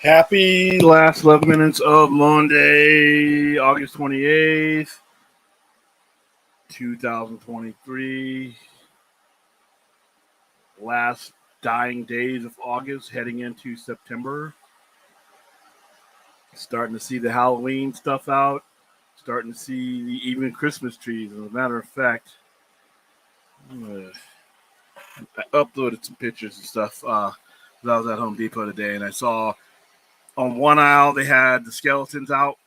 Happy last 11 minutes of Monday, August 28th, 2023. Last dying days of August, heading into September. Starting to see the Halloween stuff out. Starting to see even Christmas trees. As a matter of fact, I uploaded some pictures and stuff. I was at Home Depot today, and I saw on one aisle they had the skeletons out,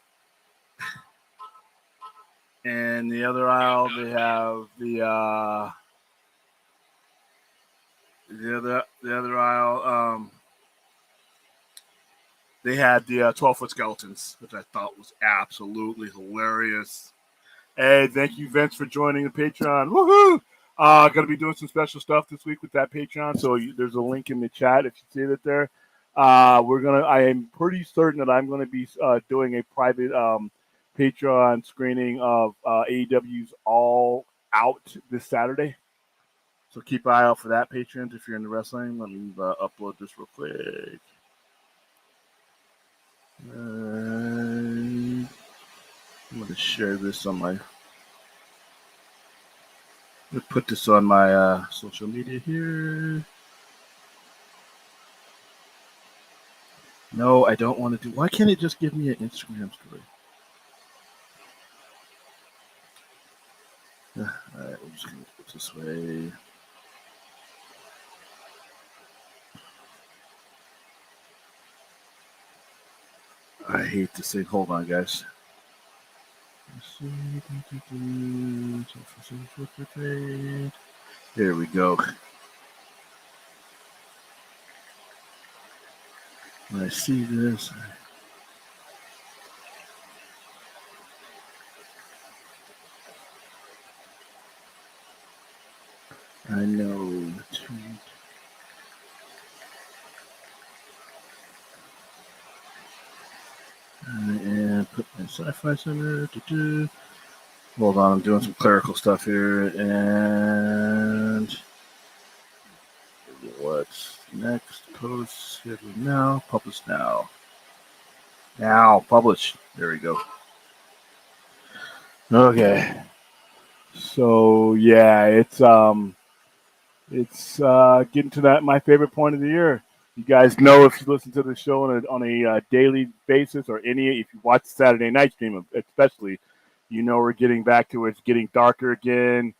and the other aisle they have the other aisle. They had the 12-foot skeletons, which I thought was absolutely hilarious. Hey, thank you, Vince, for joining the Patreon. Woohoo! Going to be doing some special stuff this week with that Patreon. So there's a link in the chat if you see it there. I am pretty certain that I'm gonna be doing a private Patreon screening of AEW's All Out this Saturday. So keep an eye out for that, patrons. If you're into wrestling, let me upload this real quick. I'm going to share this on my. I'm going to put this on my social media here. No, I don't want to do. Why can't it just give me an Instagram story? All right, we're just going to put it this way. I hate to say. Hold on, guys. There we go. When I see this. I know. And put my sci-fi center. Hold on, I'm doing some clerical stuff here. And what's next? Post schedule now. Publish now. Now publish. There we go. Okay. So yeah, it's getting to that my favorite point of the year. You guys know if you listen to the show on a daily basis, or if you watch the Saturday night stream especially, you know we're getting back to it. It's getting darker again.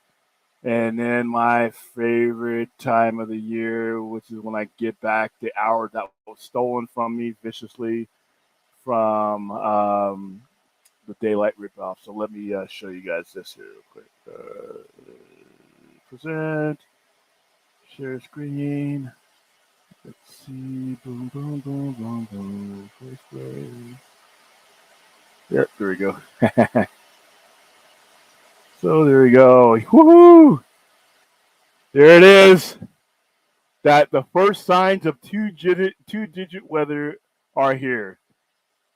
And then my favorite time of the year, which is when I get back the hour that was stolen from me viciously from the Daylight ripoff. So let me show you guys this here real quick. Present. Share screen. Let's see. Boom, boom, boom, boom, boom. First play. Yep, there we go. So there we go. Woohoo! There it is. That the first signs of two-digit weather are here.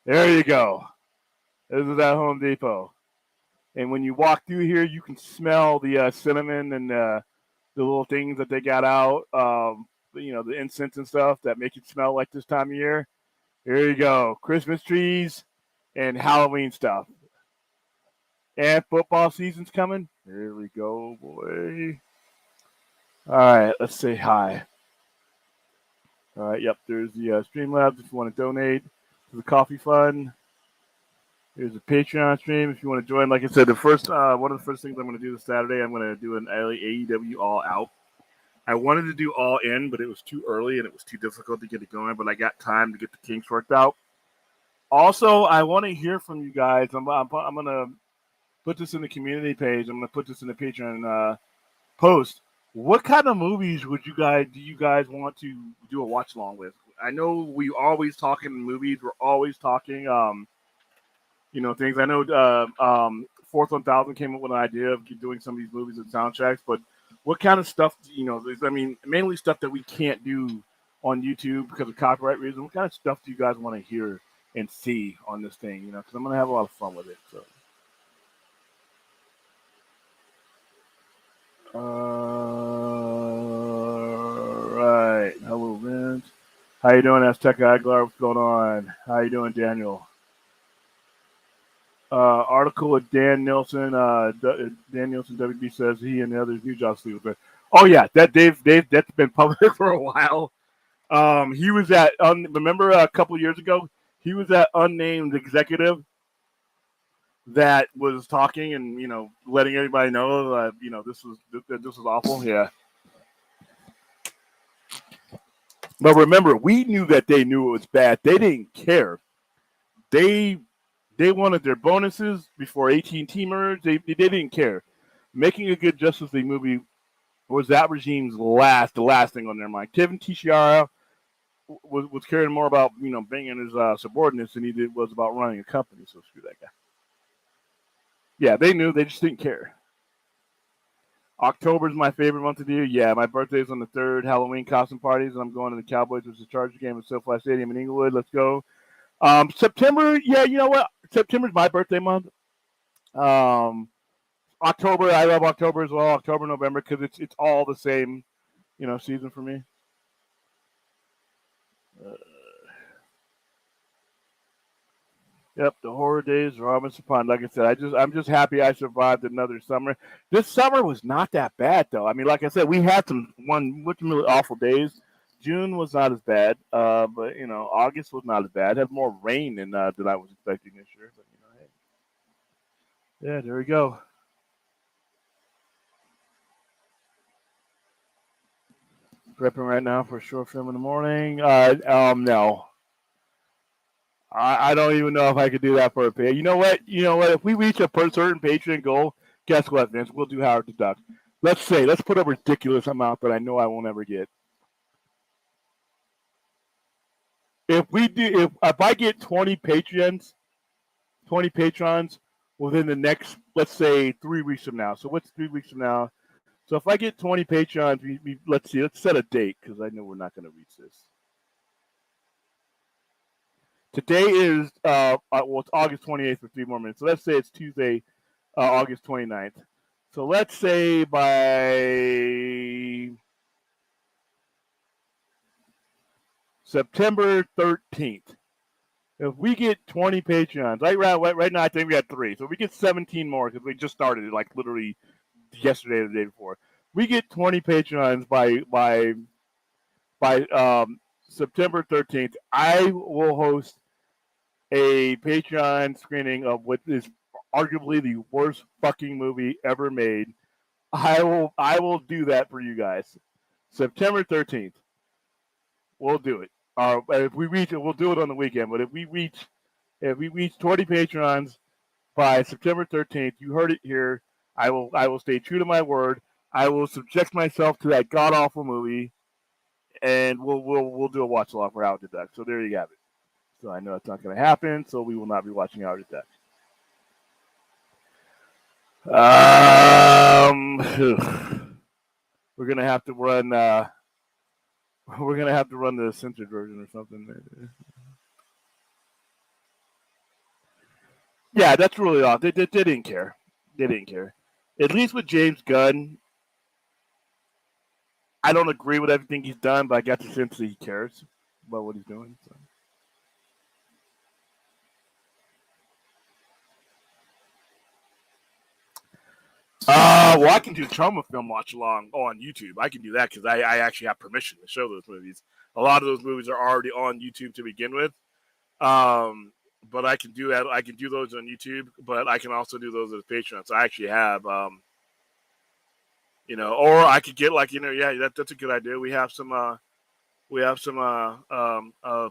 There you go. This is at Home Depot. And when you walk through here, you can smell the cinnamon and the little things that they got out. The incense and stuff that make it smell like this time of year. Here you go. Christmas trees and Halloween stuff. And football season's coming. Here we go, boy. All right, let's say hi. All right, yep, there's the Streamlabs if you want to donate to the coffee fund. Here's a Patreon stream if you want to join. Like I said, one of the first things I'm going to do this Saturday, I'm going to do an AEW All Out. I wanted to do All In, but it was too early and it was too difficult to get it going. But I got time to get the kinks worked out. Also, I want to hear from you guys. I'm going to put this in the community page. I'm going to put this in the Patreon post. What kind of movies do you guys want to do a watch along with? I know we always talking movies. We're always talking, things. I know Fourth 1000 came up with an idea of doing some of these movies and soundtracks, but what kind of stuff, mainly stuff that we can't do on YouTube because of copyright reasons. What kind of stuff do you guys want to hear and see on this thing? Because I'm going to have a lot of fun with it. So. Right. Hello, Vince. How you doing, Azteca Aguilar? What's going on? How you doing, Daniel? Article with Dan Nielsen. Dan Nielsen, WB says he and the others knew Josh Lee was there. Oh yeah, that's been public for a while. He was at remember a couple years ago, he was that unnamed executive that was talking and letting everybody know that this was awful. Yeah, but remember, we knew that they knew it was bad. They didn't care. They wanted their bonuses before AT&T merged. They didn't care. Making a good Justice League movie was that regime's the last thing on their mind. Kevin Teixeira was caring more about banging his subordinates than he was about running a company. So screw that guy. Yeah, they knew. They just didn't care. October is my favorite month of the year. Yeah, my birthday's on the 3rd. Halloween costume parties, and I'm going to the Cowboys versus Chargers game at SoFi Stadium in Inglewood. Let's go. September, yeah, you know what? September's my birthday month. October, I love October as well. October, November, because it's all the same, season for me. Yep, the horror days, Robinson Pond. Like I said, I'm just happy I survived another summer. This summer was not that bad though. I mean, like I said, we had some really awful days. June was not as bad, but August was not as bad. It had more rain than I was expecting this year. But hey. Yeah, there we go. Prepping right now for a short film in the morning. No. I don't even know if I could do that for a pay. You know what? If we reach a certain Patreon goal, guess what, Vince? We'll do Howard the Duck. Let's put a ridiculous amount that I know I won't ever get. If I get 20 patrons within the next, let's say 3 weeks from now. So what's 3 weeks from now? So if I get 20 patrons, let's set a date because I know we're not going to reach this. Today is it's August 28th for 3 more minutes. So let's say it's Tuesday, August 29th. So let's say by September 13th, if we get 20 Patreons, right now I think we got 3. So if we get 17 more because we just started it like literally yesterday or the day before. We get 20 Patreons by September 13th. I will host a Patreon screening of what is arguably the worst fucking movie ever made. I will do that for you guys. September 13th. We'll do it. If we reach it, we'll do it on the weekend. But if we reach 20 patrons by September 13th, you heard it here. I will stay true to my word. I will subject myself to that god awful movie, and we'll do a watch along for Howard the Duck. So there you have it. So I know it's not going to happen. So we will not be watching Howard the Duck. We're gonna have to run. We're gonna have to run the censored version or something. Yeah, that's really odd. They didn't care. They didn't care. At least with James Gunn, I don't agree with everything he's done, but I got the sense that he cares about what he's doing. So. Well, I can do Trauma Film Watch Along on YouTube. I can do that because I actually have permission to show those movies. A lot of those movies are already on YouTube to begin with. But I can do that. I can do those on YouTube, but I can also do those as Patreon. So I actually have, or I could get that's a good idea. We have some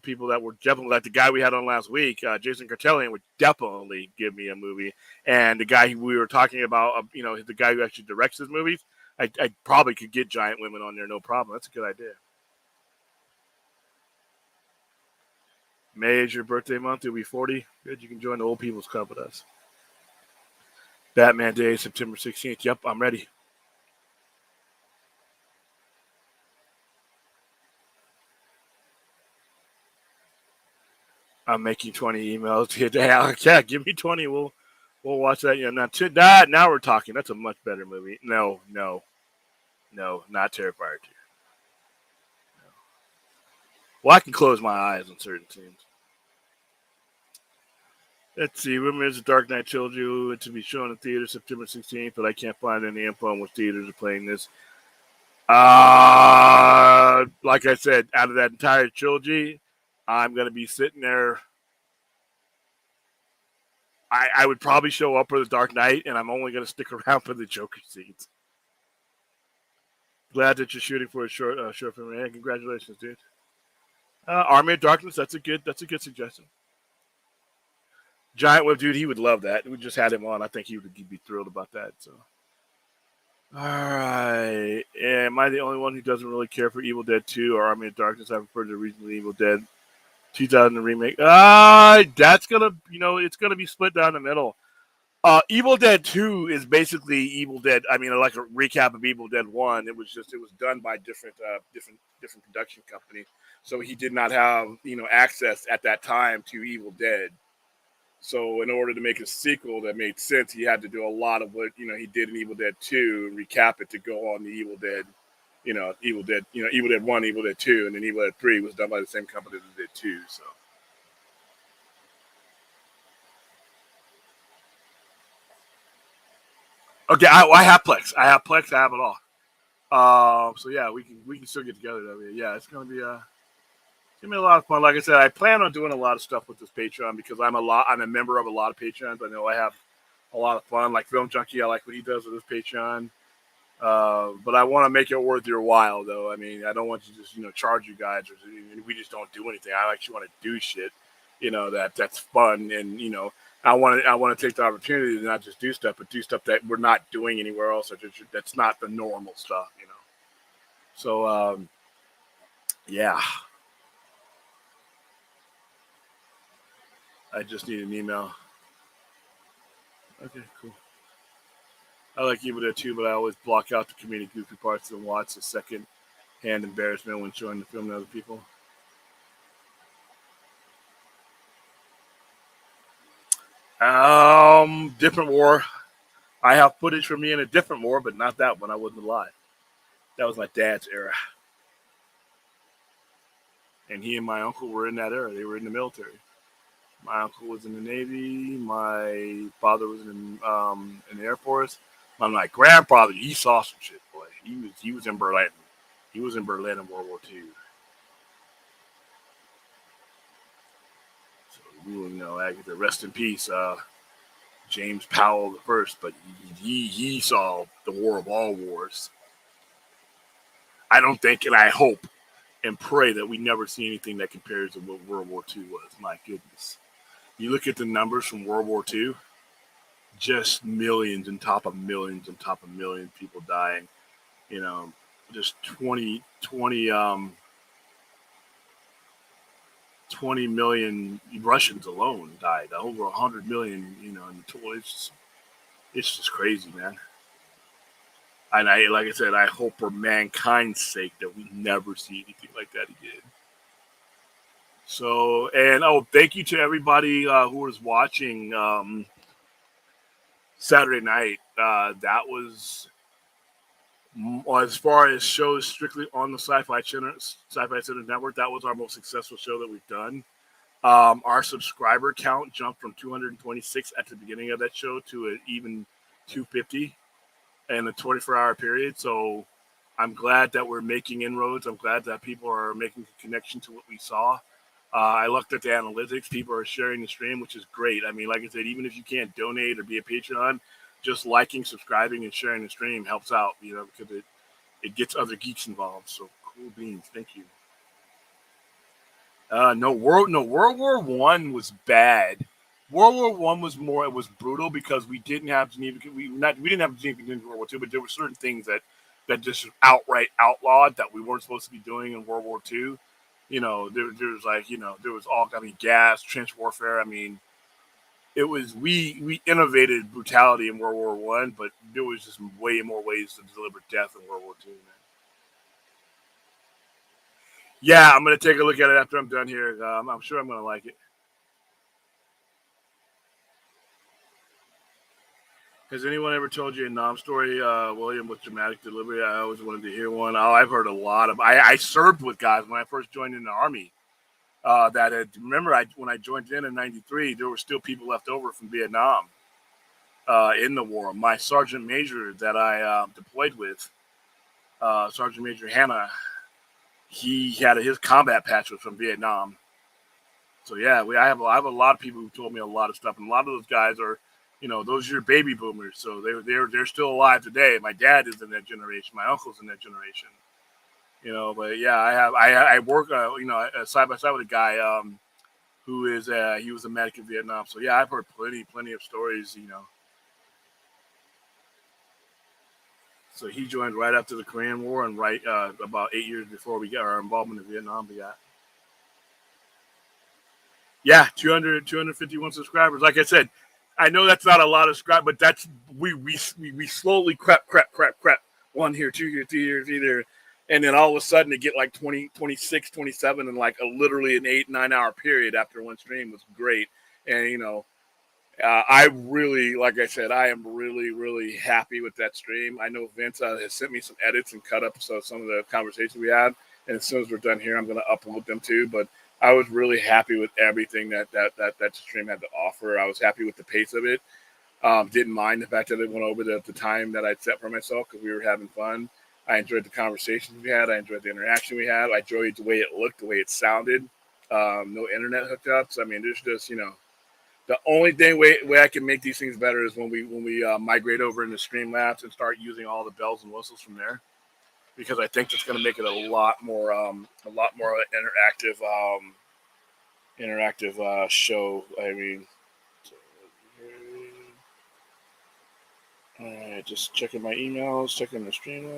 people that were definitely like the guy we had on last week, Jason Cartellian, would definitely give me a movie. And the guy we were talking about, the guy who actually directs his movies, I probably could get Giant Women on there, no problem. That's a good idea. May is your birthday month. You'll be 40. Good, you can join the Old People's Club with us. Batman Day, September 16th. Yep, I'm ready. I'm making 20 emails. Yeah, give me 20. We'll watch that. Now we're talking. That's a much better movie. No, not Terrifier 2. Well, I can close my eyes on certain scenes. Let's see. Rumor is the Dark Knight trilogy to be shown in theater September 16th, but I can't find any info on which theaters are playing this. Like I said, out of that entire trilogy, I'm going to be sitting there. I would probably show up for the Dark Knight, and I'm only going to stick around for the Joker scenes. Glad that you're shooting for a short film. Yeah, congratulations, dude. Army of Darkness. That's a good suggestion. Giant Web, dude. He would love that. We just had him on. I think he'd be thrilled about that. So. All right. Yeah, am I the only one who doesn't really care for Evil Dead 2 or Army of Darkness? I've heard the recently Evil Dead 2000 remake. That's gonna, it's gonna be split down the middle. Evil Dead 2 is basically Evil Dead. I mean, like a recap of Evil Dead 1. It was done by different production company. So he did not have, access at that time to Evil Dead. So in order to make a sequel that made sense, he had to do a lot of what, he did in Evil Dead 2 and recap it to go on the Evil Dead, Evil Dead 1, Evil Dead 2, and then Evil Dead 3 was done by the same company that did 2. So. Okay, I have Plex. I have it all. So yeah, we can still get together. Yeah, it's gonna be a lot of fun. Like I said, I plan on doing a lot of stuff with this Patreon because I'm a member of a lot of Patreons. I know I have a lot of fun. Like Film Junkie, I like what he does with his Patreon. But I want to make it worth your while, though. I mean, I don't want to just charge you guys, or we just don't do anything. I actually want to do shit, that's fun, and I want to take the opportunity to not just do stuff, but do stuff that we're not doing anywhere else, or that's not the normal stuff, So yeah, I just need an email. Okay, cool. I like Evil Dead too, but I always block out the comedic goofy parts and watch the second-hand embarrassment when showing the film to other people. Different war. I have footage from me in a different war, but not that one. I wasn't alive. That was my dad's era. And he and my uncle were in that era. They were in the military. My uncle was in the Navy. My father was in the Air Force. My grandfather, he saw some shit, boy. He was in Berlin. He was in Berlin in World War II. So I get to rest in peace, James Powell the First. But he saw the war of all wars. I don't think, and I hope and pray that we never see anything that compares to what World War II was. My goodness. You look at the numbers from World War II, just millions on top of millions on top of millions people dying. Just 20 million Russians alone died. Over 100 million, it's just crazy, man. And like I said, I hope for mankind's sake that we never see anything like that again. So, and thank you to everybody who was watching Saturday night. That was, as far as shows strictly on the Sci-Fi Center Network, that was our most successful show that we've done. Our subscriber count jumped from 226 at the beginning of that show to an even 250 in a 24-hour period. So I'm glad that we're making inroads. I'm glad that people are making a connection to what we saw. I looked at the analytics. People are sharing the stream, which is great. I mean, like I said, even if you can't donate or be a Patreon, just liking, subscribing, and sharing the stream helps out, because it gets other geeks involved. So cool beans. Thank you. World War One was bad. World War One was more. It was brutal because we didn't have Geneva. We didn't have Geneva in World War Two, but there were certain things that just outright outlawed that we weren't supposed to be doing in World War Two. There was gas, trench warfare. I mean, it was we innovated brutality in World War One, but there was just way more ways to deliver death in World War Two. Yeah, I'm gonna take a look at it after I'm done here. I'm sure I'm gonna like it. Has anyone ever told you a Nam story, William, with dramatic delivery? I always wanted to hear one. Oh, I've heard a lot of. I served with guys when I first joined in the army. That had, remember, when I joined in '93, there were still people left over from Vietnam in the war. My sergeant major that I deployed with, Sergeant Major Hanna, he had his combat patch was from Vietnam. So yeah, I have a lot of people who told me a lot of stuff, and a lot of those guys are, those are your baby boomers. So they're still alive today. My dad is in that generation. My uncle's in that generation. But yeah, I work side by side with a guy who is he was a medic in Vietnam. So yeah, I've heard plenty of stories. So he joined right after the Korean War and right about 8 years before we got our involvement in Vietnam. We got. Yeah, 251 subscribers. Like I said, I know that's not a lot of subscribers, but that's we slowly crap. One here, two here, three here, three there. And then all of a sudden to get like 20, 26, 27 in like literally an 8-9 hour period after one stream was great. And, I really, like I said, I am really, really happy with that stream. I know Vince has sent me some edits and cut ups of some of the conversations we had. And as soon as we're done here, I'm going to upload them too. But I was really happy with everything that stream had to offer. I was happy with the pace of it. Didn't mind the fact that it went over the time that I'd set for myself because we were having fun. I enjoyed the conversations we had. I enjoyed the interaction we had. I enjoyed the way it looked, the way it sounded. No internet hookups. I mean, there's just, the only way I can make these things better is when we migrate over into Streamlabs and start using all the bells and whistles from there, because I think that's going to make it a lot more interactive show. I mean. Just checking my emails, checking the stream.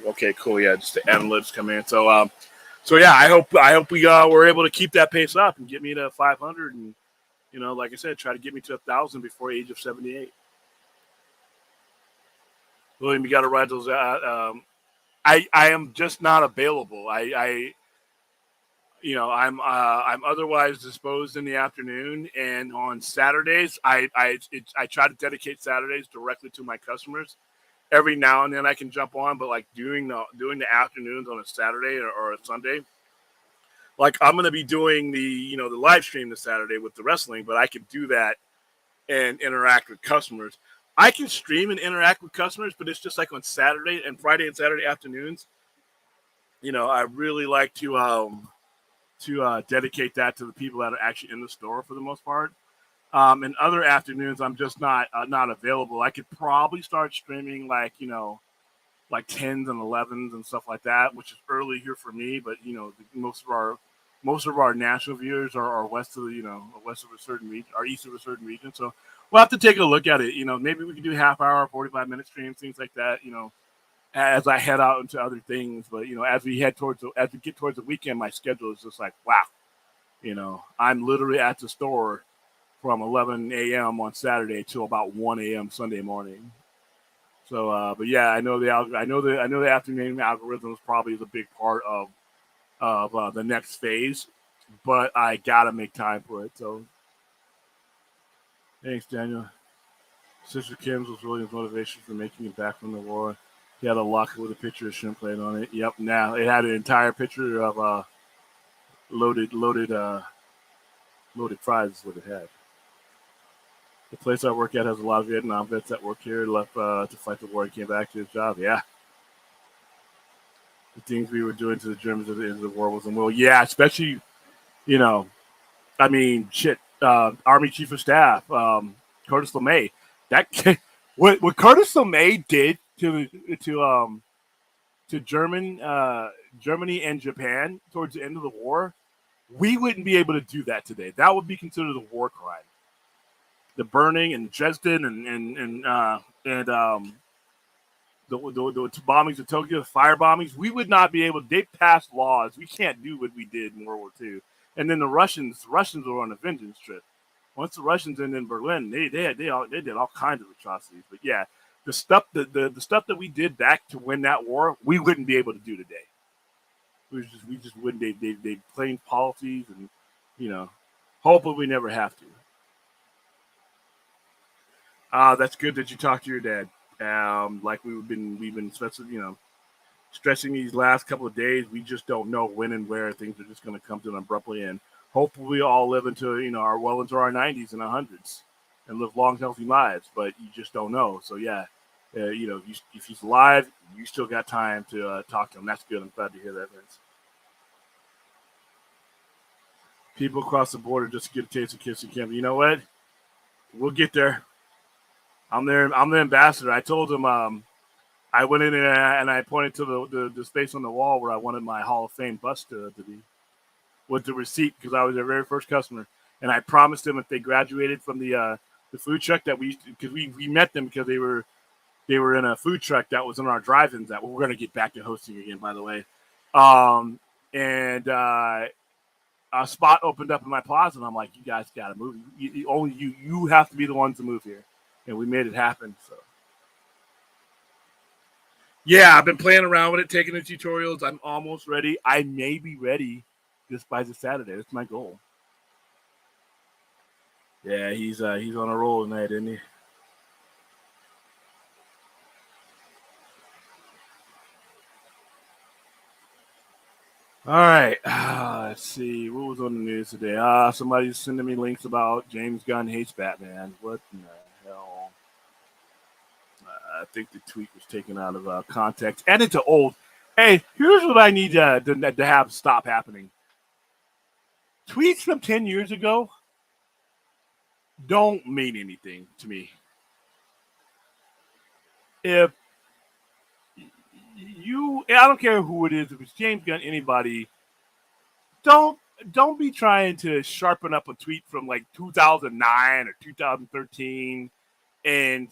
Okay, cool. Yeah, just the analytics come in. So yeah, I hope we were able to keep that pace up and get me to 500, and like I said, try to get me to 1,000 before age of 78. William, you got to ride those out. I am just not available. I'm otherwise disposed in the afternoon, and on Saturdays, I try to dedicate Saturdays directly to my customers. Every now and then I can jump on, but like doing the afternoons on a Saturday or a Sunday, like I'm gonna be doing the live stream this Saturday with the wrestling, but I can do that and interact with customers. I can stream and interact with customers, but it's just like on Saturday and Friday and Saturday afternoons. I really like to dedicate that to the people that are actually in the store for the most part. And other afternoons, I'm just not available. I could probably start streaming like 10s and 11s and stuff like that, which is early here for me. But most of our national viewers are west of west of a certain region, or east of a certain region. So we'll have to take a look at it. Maybe we can do half hour, 45-minute streams, things like that. As I head out into other things. But as we get towards the weekend, my schedule is just like wow. I'm literally at the store from 11 a.m. on Saturday till about 1 a.m. Sunday morning. So, but yeah, I know the afternoon algorithm probably is a big part of the next phase, but I gotta make time for it. So, thanks, Daniel. Sister Kim's was William's motivation for making it back from the war. He had a locker with a picture of shrimp plate on it. Yep. Now it had an entire picture of loaded fries. Is what it had. The place I work at has a lot of Vietnam vets that work here. Left to fight the war and came back to his job. Yeah. The things we were doing to the Germans at the end of the war wasn't well. Yeah, especially, I mean, shit. Army Chief of Staff, Curtis LeMay. That what Curtis LeMay did to Germany and Japan towards the end of the war, we wouldn't be able to do that today. That would be considered a war crime. The burning in Dresden and the bombings of Tokyo, the fire bombings, we would not be able. They passed laws. We can't do what we did in World War II. And then the Russians were on a vengeance trip. Once the Russians ended in Berlin, they did all kinds of atrocities. But yeah, the stuff that we did back to win that war, we wouldn't be able to do today. We just wouldn't. They plain policies and Hopefully we never have to. That's good that you talked to your dad. Like we've been stressing these last couple of days. We just don't know when and where things are just going to come to an abruptly end. Hopefully we all live into our well into our 90s and 100s and live long, healthy lives. But you just don't know. So yeah, if he's alive, you still got time to talk to him. That's good. I'm glad to hear that, Vince. People across the border just to get a taste of kissing Kim. You know what? We'll get there. I'm there. I'm the ambassador. I told him. I went in and I pointed to the space on the wall where I wanted my Hall of Fame bust to be with the receipt because I was their very first customer, and I promised them if they graduated from the food truck that because we met them because they were in a food truck that was in our drive-ins that we're going to get back to hosting again, by the way. And a spot opened up in my plaza, and I'm like, you guys got to move. Only you have to be the ones to move here, and we made it happen. So. Yeah, I've been playing around with it, taking the tutorials. I'm almost ready. I may be ready just by this Saturday. That's my goal. Yeah, he's on a roll tonight, isn't he? All right. Let's see. What was on the news today? Somebody's sending me links about James Gunn hates Batman. What in the hell? I think the tweet was taken out of context and it's old. Hey, here's what I need to have stop happening. Tweets from 10 years ago don't mean anything to me. If I don't care who it is, if it's James Gunn, anybody, don't be trying to sharpen up a tweet from like 2009 or 2013 and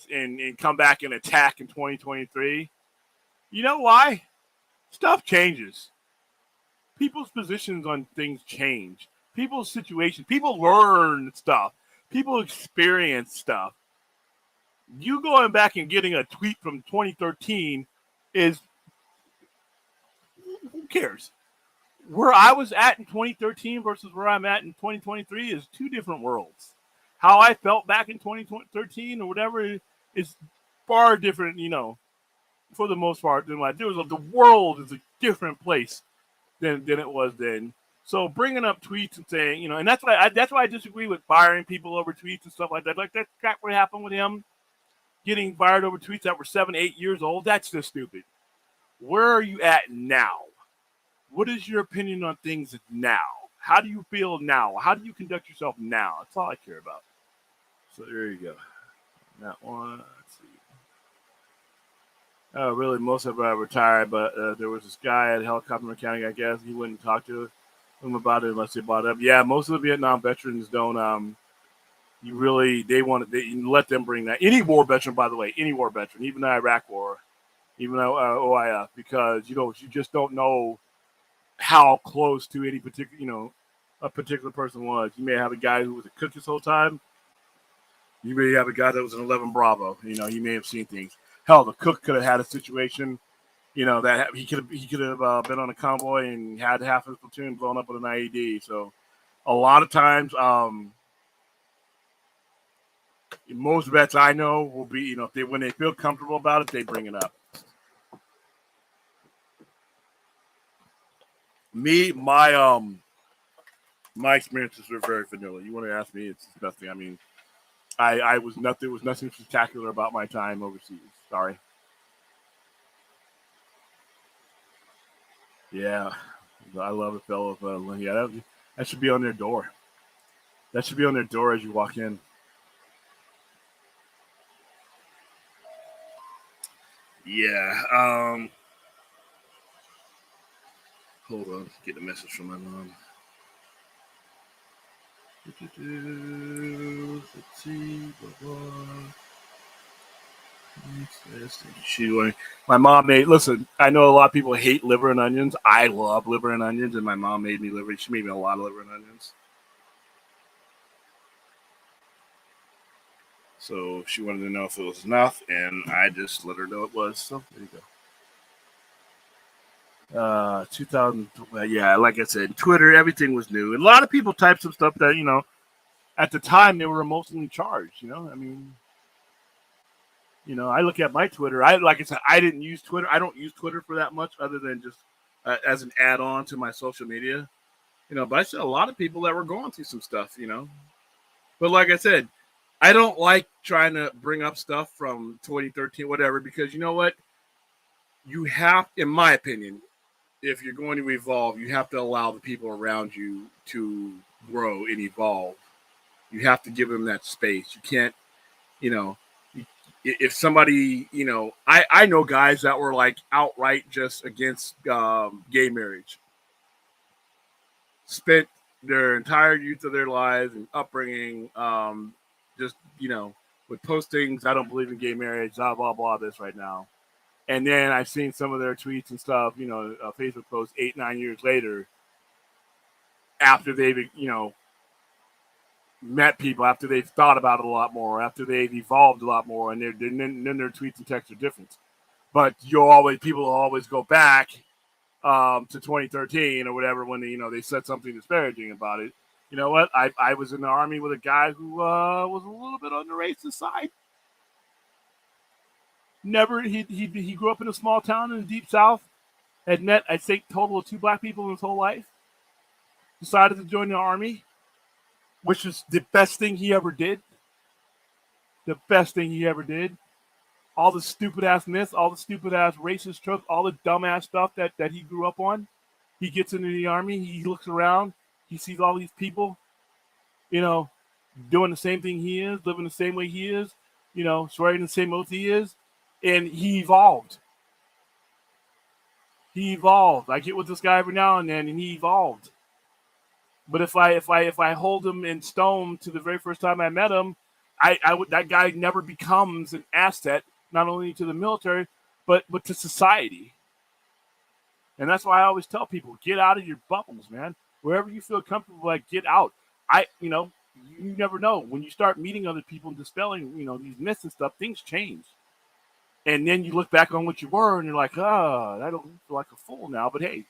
come back and attack in 2023. You know why? Stuff changes. People's positions on things change. People's situations. People learn stuff. People experience stuff. You going back and getting a tweet from 2013 is who cares? Where I was at in 2013 versus where I'm at in 2023 is two different worlds. How I felt back in 2013 or whatever is far different, for the most part than what the world is a different place than it was then. So bringing up tweets and saying, and that's why I disagree with firing people over tweets and stuff like that. Like that crap what happened with him getting fired over tweets that were 7-8 years old. That's just stupid. Where are you at now? What is your opinion on things now? How do you feel now? How do you conduct yourself now? That's all I care about. So there you go. That one. Let's see. Oh, really? Most of them retired, but there was this guy at helicopter mechanic. I guess he wouldn't talk to them about it unless they brought it up. Yeah, most of the Vietnam veterans don't. They let them bring that. Any war veteran, by the way, any war veteran, even the Iraq War, even OIF, because you just don't know how close to any particular, a particular person was. You may have a guy who was a cook this whole time. You may have a guy that was an 11 Bravo. He may have seen things. Hell, the cook could have had a situation, that he could have been on a convoy and had half his platoon blown up with an IED. So, a lot of times, most vets I know will be, when they feel comfortable about it, they bring it up. My experiences were very vanilla. You want to ask me? It's nothing. I mean, I was nothing. There was nothing spectacular about my time overseas. Sorry. Yeah, I love a fellow. Yeah, that should be on their door. That should be on their door as you walk in. Yeah. Hold on. Get a message from my mom. Let's see. My mom made. Listen, I know a lot of people hate liver and onions. I love liver and onions, and my mom made me liver. She made me a lot of liver and onions. So she wanted to know if it was enough, and I just let her know it was. So there you go. 2000. Yeah, like I said, Twitter, everything was new. And a lot of people typed some stuff that at the time they were emotionally charged. I mean, I look at my Twitter. Like I said, I didn't use Twitter. I don't use Twitter for that much, other than just as an add-on to my social media. But I saw a lot of people that were going through some stuff. But like I said, I don't like trying to bring up stuff from 2013, whatever, because you know what? You have, in my opinion, if you're going to evolve, you have to allow the people around you to grow and evolve. You have to give them that space. You can't, you know, if somebody, I know guys that were like outright just against gay marriage, spent their entire youth of their lives and upbringing, just, with postings, I don't believe in gay marriage, blah, blah, blah, this right now. And then I've seen some of their tweets and stuff, Facebook posts 8-9 years later, after they've, met people, after they've thought about it a lot more, after they've evolved a lot more, and then their tweets and texts are different. But people will always go back to 2013 or whatever when they said something disparaging about it. You know what? I was in the Army with a guy who was a little bit on the racist side. He grew up in a small town in the deep South. Had met, I think, total of 2 black people in his whole life. Decided to join the Army, which is the best thing he ever did. The best thing he ever did. All the stupid ass myths, all the stupid ass racist tropes, all the dumbass stuff that he grew up on. He gets into the Army. He looks around. He sees all these people, doing the same thing he is, living the same way he is, swearing the same oath he is, and he evolved. I get with this guy every now and then, and he evolved. But if I hold him in stone to the very first time I met him, that guy never becomes an asset, not only to the military, but to society. And that's why I always tell people, get out of your bubbles, man. Wherever you feel comfortable, get out. You never know. When you start meeting other people and dispelling, these myths and stuff, things change. And then you look back on what you were, and you're like, I don't feel like a fool now. But hey,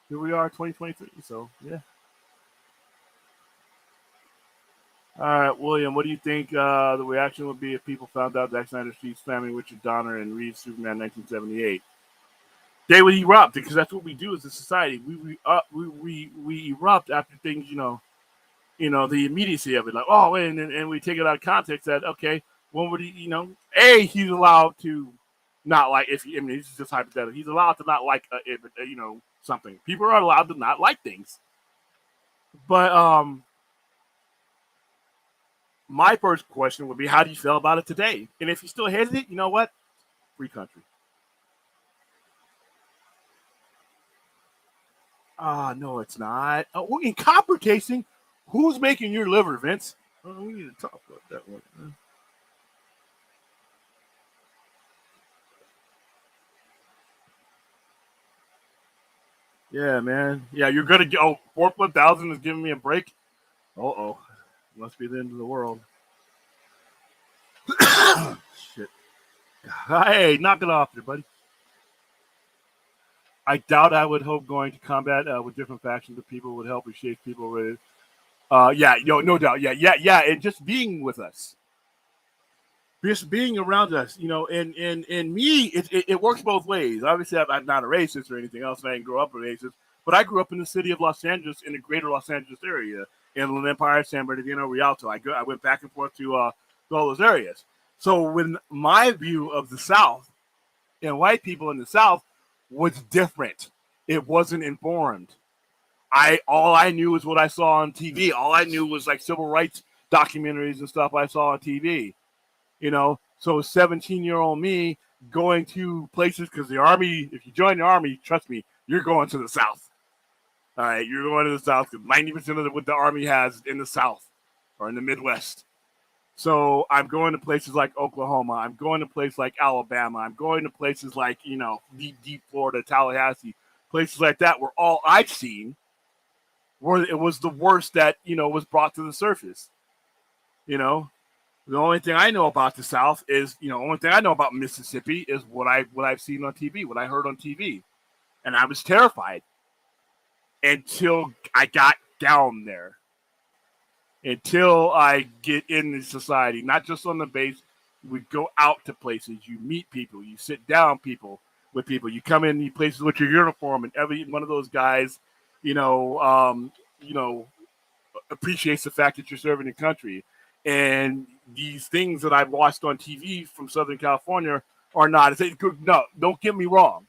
here we are, 2023. So yeah. All right, William, what do you think the reaction would be if people found out Zack Snyder cheats spamming Richard Donner and Reeves Superman 1978? They would erupt, because that's what we do as a society. We erupt after things, the immediacy of it. Like, oh, and we take it out of context that, okay, when would he, he's allowed to not like, this is just hypothetical. He's allowed to not like, something. People are allowed to not like things. But, my first question would be, how do you feel about it today? And if you still hated it, you know what? Free country. No, it's not. In copper tasting, who's making your liver, Vince? We need to talk about that one. Yeah, man. Yeah, you're gonna get. Oh, 4,000 is giving me a break. Oh, must be the end of the world. Shit. Hey, knock it off there, buddy. I doubt I would hope going to combat with different factions of people would help reshape people with. No doubt. Yeah. And just being with us, just being around us, and me, it works both ways. Obviously, I'm not a racist or anything else. I didn't grow up a racist, but I grew up in the city of Los Angeles, in the greater Los Angeles area, Inland Empire, San Bernardino, Rialto. I went back and forth to all those areas. So when my view of the South and white people in the South was different, it wasn't informed. All I knew was what I saw on TV. All I knew was like civil rights documentaries and stuff I saw on TV. So 17-year-old me going to places, because the Army, if you join the Army, trust me, you're going to the South. All right, you're going to the South, because 90% of what the Army has in the South or in the Midwest. So I'm going to places like Oklahoma. I'm going to places like Alabama. I'm going to places like, deep Florida, Tallahassee, places like that, where all I've seen where it was the worst that, was brought to the surface. The only thing I know about the South is, only thing I know about Mississippi is what I've seen on TV, what I heard on TV. And I was terrified until I got down there. until I get in the society, not just on the base. We go out to places, you meet people, you sit down with people, you come in these places with your uniform, and every one of those guys, you know, um, you know, appreciates the fact that you're serving the country. And these things that I've watched on TV from Southern California are not. No, don't get me wrong.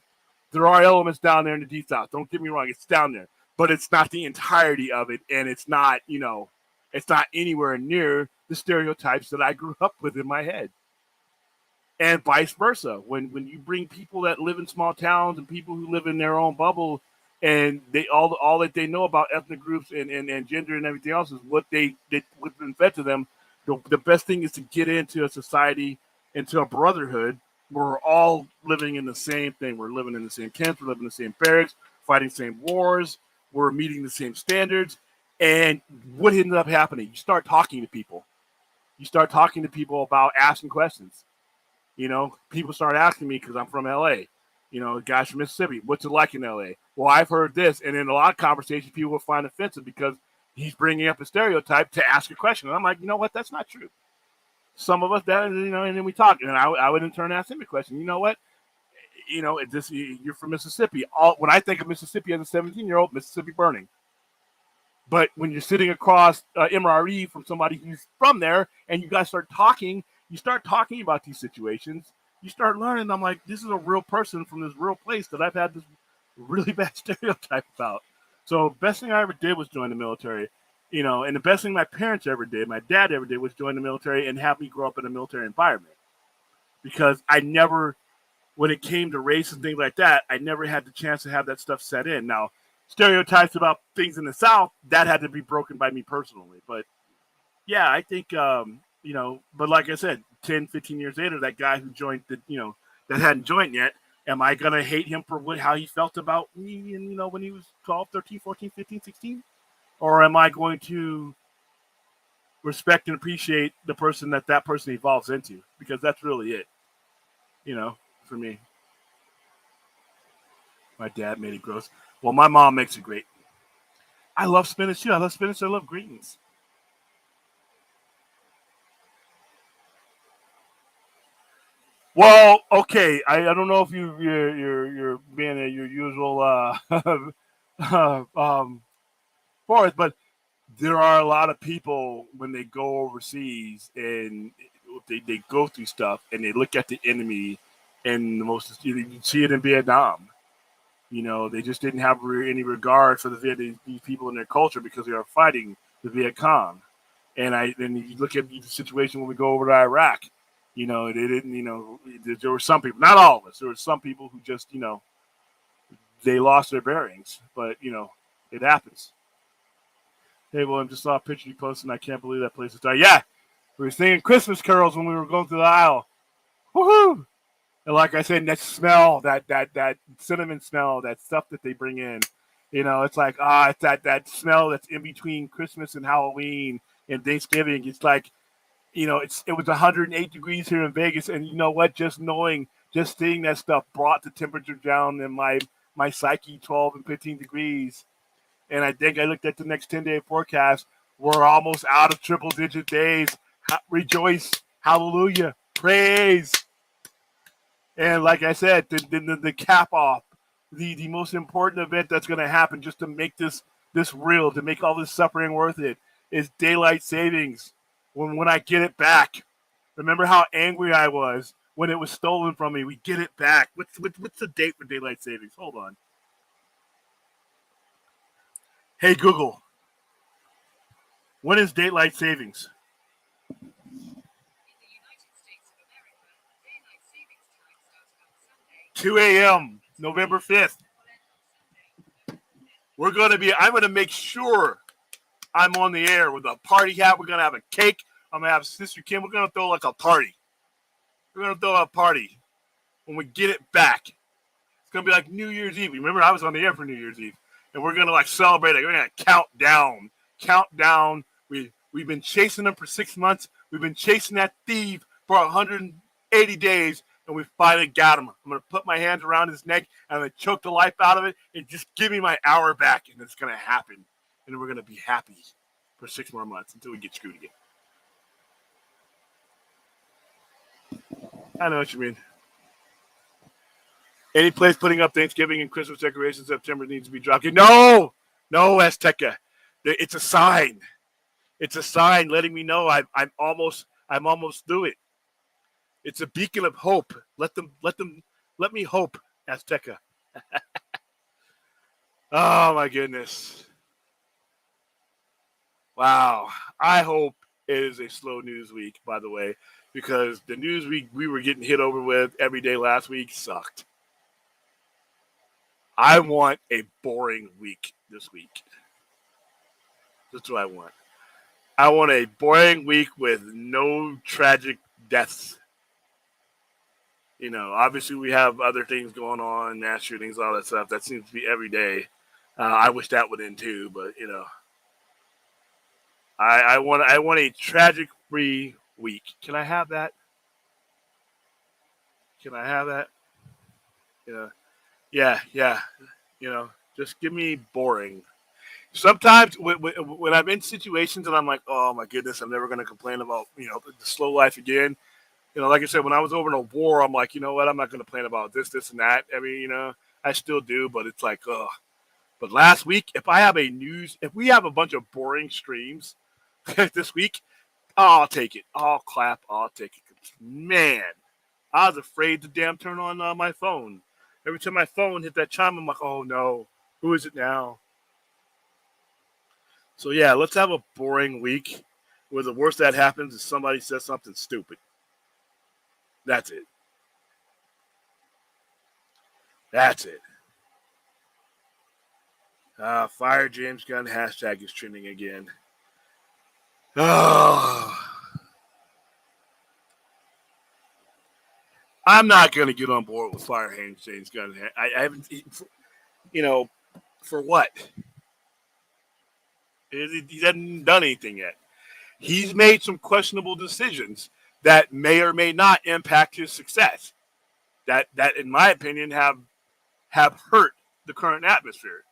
There are elements down there in the deep south. Don't get me wrong. It's down there, but it's not the entirety of it, and it's not, it's not anywhere near the stereotypes that I grew up with in my head. And vice versa. When you bring people that live in small towns and people who live in their own bubble, and they all that they know about ethnic groups and gender and everything else is what's been fed to them. The best thing is to get into a society, into a brotherhood, where we're all living in the same thing. We're living in the same camps. We're living in the same barracks, fighting the same wars. We're meeting the same standards. And what ended up happening? You start talking to people. You start talking to people about asking questions. People start asking me because I'm from LA. Guys from Mississippi, what's it like in LA? Well, I've heard this. And in a lot of conversations, people will find offensive because he's bringing up a stereotype to ask a question. And I'm like, you know what? That's not true. Some of us, and then we talk. And I would in turn ask him a question. You know what? You're from Mississippi. When I think of Mississippi as a 17-year-old, Mississippi burning. But when you're sitting across MRE from somebody who's from there and you guys start talking about these situations, you start learning. I'm like, this is a real person from this real place that I've had this really bad stereotype about. So best thing I ever did was join the military, and the best thing my parents ever did, my dad ever did, was join the military and have me grow up in a military environment. Because I never, when it came to race and things like that, I never had the chance to have that stuff set in. Now, stereotypes about things in the South, that had to be broken by me personally. But yeah, I think, but like I said, 10, 15 years later, that guy who joined, that hadn't joined yet, am I going to hate him for how he felt about me and, when he was 12, 13, 14, 15, 16? Or am I going to respect and appreciate the person that person evolves into? Because that's really it, for me. My dad made it gross. Well, my mom makes it great. I love spinach too. I love spinach. I love greens. Well, okay. I don't know if you're being your usual Forrest, but there are a lot of people when they go overseas and they go through stuff and they look at the enemy and you see it in Vietnam. They just didn't have any regard for these people and their culture because they are fighting the Viet Cong. And you look at the situation when we go over to Iraq. They didn't. There were some people, not all of us. There were some people who just, they lost their bearings. But it happens. Hey, William, just saw a picture you posted, and I can't believe that place is dying. Yeah, we were singing Christmas carols when we were going through the aisle. Woohoo! And like I said, that smell, that cinnamon smell, that stuff that they bring in, it's like, it's that smell that's in between Christmas and Halloween and Thanksgiving. It's like, it was 108 degrees here in Vegas. And you know what? Just seeing that stuff brought the temperature down in my psyche 12 and 15 degrees. And I think I looked at the next 10-day forecast. We're almost out of triple-digit days. Rejoice. Hallelujah. Praise. And like I said, the cap off, the most important event that's going to happen just to make this real, to make all this suffering worth it, is daylight savings. When I get it back. Remember how angry I was when it was stolen from me. We get it back. What's the date for daylight savings? Hold on. Hey, Google. When is daylight savings? 2 a.m., November 5th. I'm going to make sure I'm on the air with a party hat. We're going to have a cake. I'm going to have Sister Kim. We're going to throw like a party. We're going to throw a party when we get it back. It's going to be like New Year's Eve. Remember, I was on the air for New Year's Eve. And we're going to celebrate it. We're going to count down. We've been chasing them for 6 months. We've been chasing that thief for 180 days. And we finally got him. I'm going to put my hands around his neck and I'm going to choke the life out of it and just give me my hour back. And it's going to happen. And we're going to be happy. for 6 more months until we get screwed again. I know what you mean. Any place putting up Thanksgiving and Christmas decorations in September needs to be dropped. No, Azteca. It's a sign. It's a sign letting me know I'm almost through it. It's a beacon of hope. Let me hope, Azteca. Oh my goodness. Wow. I hope it is a slow news week, by the way, because the news we were getting hit over with every day last week sucked. I want a boring week this week. That's what I want. I want a boring week with no tragic deaths. You know, obviously we have other things going on, mass shootings, all that stuff. That seems to be every day. I wish that would end too, but you know, I want a tragic-free week. Can I have that? Can I have that? You know, yeah. You know, just give me boring. Sometimes when I'm in situations and I'm like, oh my goodness, I'm never going to complain about the slow life again. You know, like I said, when I was over in a war, I'm like, you know what, I'm not going to complain about this, and that. I mean, I still do, but it's like, ugh. But last week, if we have a bunch of boring streams this week, I'll take it. I'll clap. I'll take it. Man, I was afraid to damn turn on my phone. Every time my phone hit that chime, I'm like, oh no, who is it now? So yeah, let's have a boring week where the worst that happens is somebody says something stupid. That's it. That's it. Fire James Gunn hashtag is trending again. Oh. I'm not going to get on board with Fire James Gunn. I haven't, for what? He hasn't done anything yet. He's made some questionable decisions that may or may not impact his success. That in my opinion, have hurt the current atmosphere.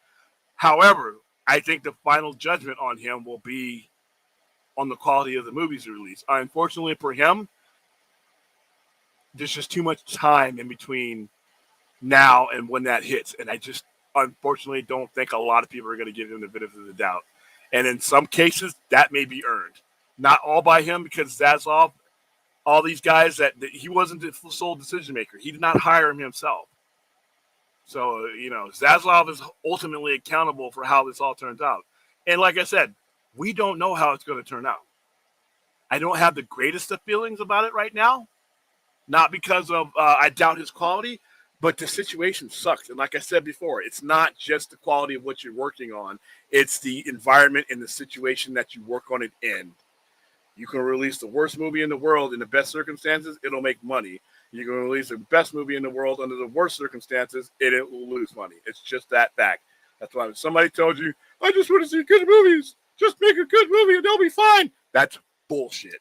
However, I think the final judgment on him will be on the quality of the movies he released. Unfortunately for him, there's just too much time in between now and when that hits. And I just unfortunately don't think a lot of people are going to give him the benefit of the doubt. And in some cases, that may be earned. Not all by him, because Zaslav, all these guys, that he wasn't the sole decision maker. He did not hire him himself. So, Zaslav is ultimately accountable for how this all turns out. And like I said, we don't know how it's going to turn out. I don't have the greatest of feelings about it right now. Not because of I doubt his quality, but the situation sucks. And like I said before, it's not just the quality of what you're working on. It's the environment and the situation that you work on it in. You can release the worst movie in the world in the best circumstances, it'll make money. You can release the best movie in the world under the worst circumstances, and it will lose money. It's just that fact. That's why if somebody told you, I just want to see good movies, just make a good movie and they'll be fine. That's bullshit.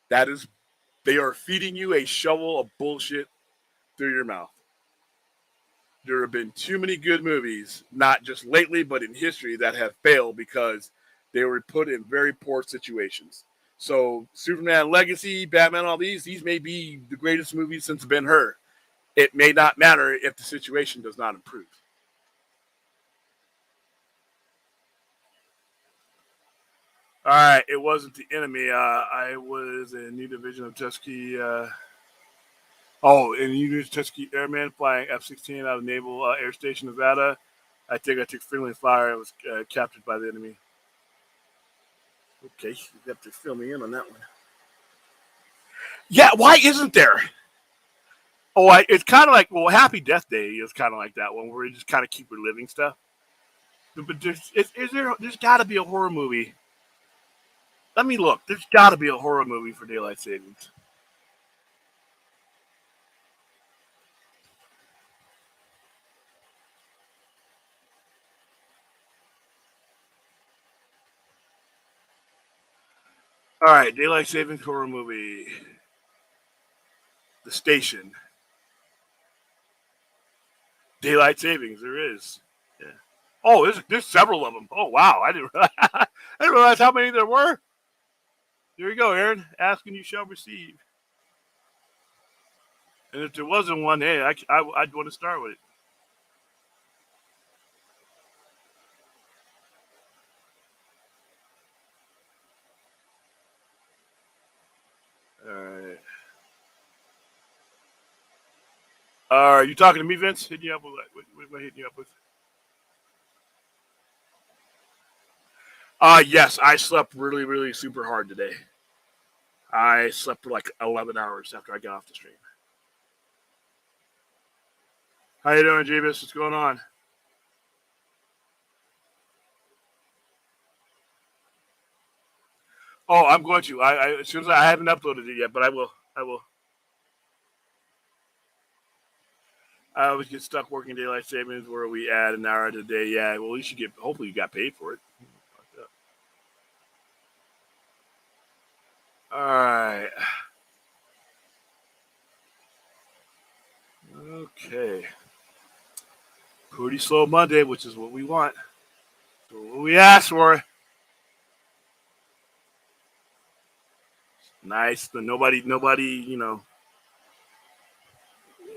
They are feeding you a shovel of bullshit through your mouth. There have been too many good movies, not just lately, but in history, that have failed because they were put in very poor situations. So Superman Legacy, Batman, all these may be the greatest movies since Ben-Hur. It may not matter if the situation does not improve. All right, it wasn't the enemy. I was in New Division of Tuskegee. In New Division of Tuskegee Airman flying F-16 out of Naval Air Station, Nevada. I think I took friendly fire and was captured by the enemy. Okay, you have to fill me in on that one. Yeah, why isn't there? It's kind of like, Happy Death Day is kind of like that one where we just kind of keep reliving stuff. But there's got to be a horror movie. Let me look. There's got to be a horror movie for daylight savings. All right, daylight savings horror movie. The Station. Daylight savings, there is. Yeah. Oh, there's several of them. Oh, wow. I didn't realize how many there were. There you go, Aaron. Ask and you shall receive. And if there wasn't one, hey, I'd want to start with it. All right. Are you talking to me, Vince? Hitting you up with what am I hitting you up with? Yes, I slept really, really super hard today. I slept for like 11 hours after I got off the stream. How you doing, Jeebus? What's going on? Oh, I'm going to. As soon as I haven't uploaded it yet, but I will. I will. I always get stuck working daylight savings where we add an hour a day. Yeah, well, you should get. Hopefully, you got paid for it. All right. Okay. Pretty slow Monday, which is what we want. So what we asked for. Nice. But nobody,